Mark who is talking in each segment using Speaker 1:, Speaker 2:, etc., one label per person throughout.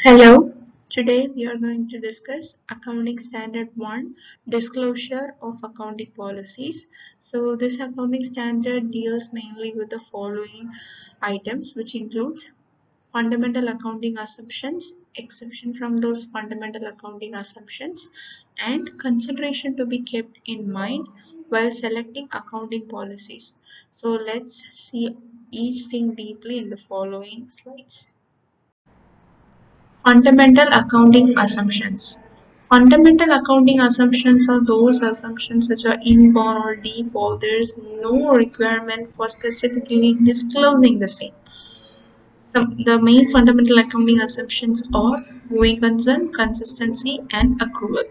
Speaker 1: Hello, today we are going to discuss Accounting Standard 1 Disclosure of Accounting Policies. So, this accounting standard deals mainly with the following items, which includes fundamental accounting assumptions, exception from those fundamental accounting assumptions, and consideration to be kept in mind while selecting accounting policies. So, let's see each thing deeply in the following slides. Fundamental accounting assumptions. Fundamental accounting assumptions are those assumptions which are inborn or default. There is no requirement for specifically disclosing the same. The main fundamental accounting assumptions are going concern, consistency, and accrual.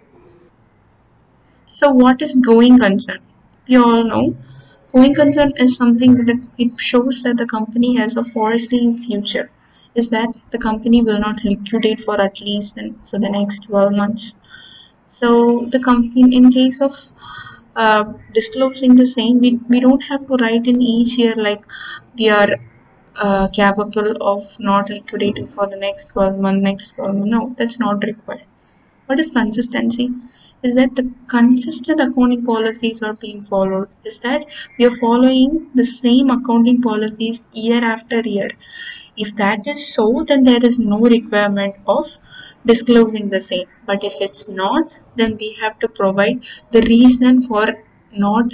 Speaker 1: So, what is going concern? We all know going concern is something that it shows that the company has a foreseen future. Is that the company will not liquidate for at least for the next 12 months. So the company, in case of disclosing the same, we don't have to write in each year like we are capable of not liquidating for the next 12 months, No, that's not required. What is consistency? Is that the consistent accounting policies are being followed. Is that we are following the same accounting policies year after year. If that is so, then there is no requirement of disclosing the same. But if it's not, then we have to provide the reason for not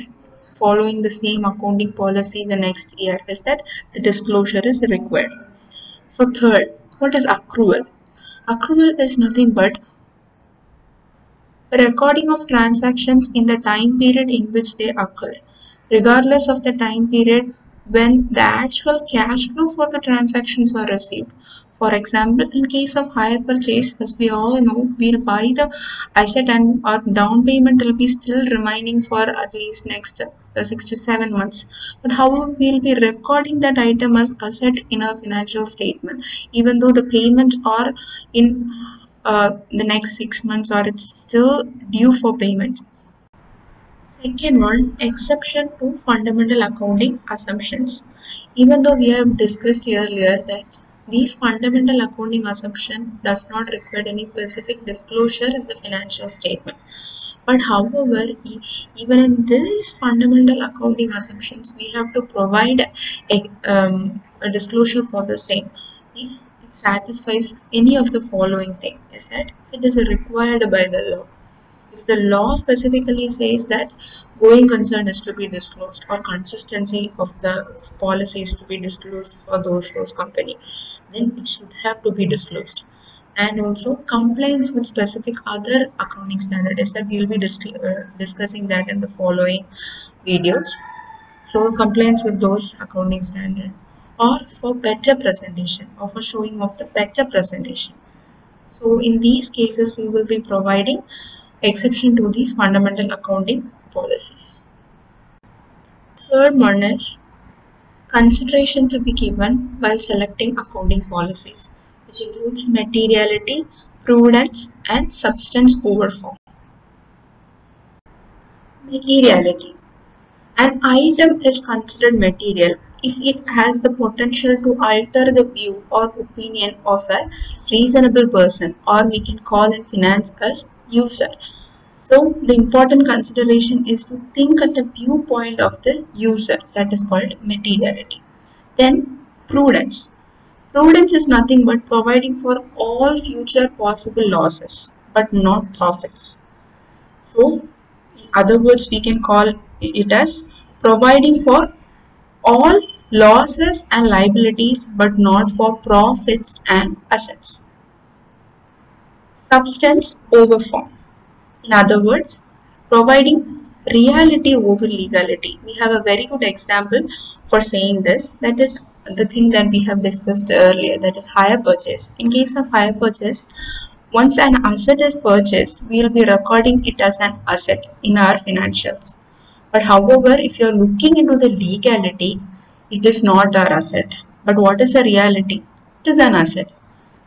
Speaker 1: following the same accounting policy the next year. Is that the disclosure is required. So third, what is accrual? Accrual is nothing but recording of transactions in the time period in which they occur, regardless of the time period when the actual cash flow for the transactions are received. For example, in case of hire purchase, as we all know, we'll buy the asset and our down payment will be still remaining for at least next 6 to 7 months. But however, we'll be recording that item as asset in our financial statement, even though the payments are in the next 6 months or it's still due for payment. Second one, exception to fundamental accounting assumptions. Even though we have discussed earlier that these fundamental accounting assumption does not require any specific disclosure in the financial statement. But however, even in these fundamental accounting assumptions, we have to provide a disclosure for the same. If it satisfies any of the following thing, is that if it is required by the law. If the law specifically says that going concern is to be disclosed or consistency of the policy is to be disclosed for those company, then it should have to be disclosed. And also compliance with specific other accounting standards that we will be discussing that in the following videos. So compliance with those accounting standards or for better presentation or for showing of the better presentation. So in these cases, we will be providing exception to these fundamental accounting policies. Third one is consideration to be given while selecting accounting policies, which includes materiality, prudence, and substance over form. Materiality. An item is considered material if it has the potential to alter the view or opinion of a reasonable person, or we can call in finance as user. So the important consideration is to think at the viewpoint of the user, that is called materiality. Then prudence. Prudence is nothing but providing for all future possible losses but not profits. So in other words, we can call it as providing for all losses and liabilities but not for profits and assets. Substance over form. In other words, providing reality over legality. We have a very good example for saying this. That is the thing that we have discussed earlier, that is hire purchase. In case of hire purchase, once an asset is purchased, we will be recording it as an asset in our financials. But however, if you are looking into the legality, it is not our asset. But what is the reality? It is an asset.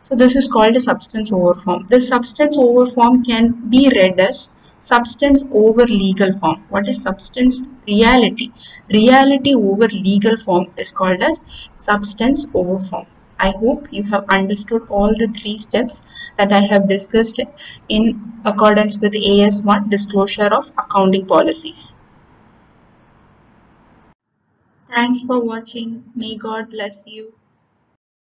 Speaker 1: So this is called a substance over form. This substance over form can be read as substance over legal form. What is substance? Reality. Reality over legal form is called as substance over form. I hope you have understood all the 3 steps that I have discussed in accordance with AS1 disclosure of accounting policies. Thanks for watching. May God bless you.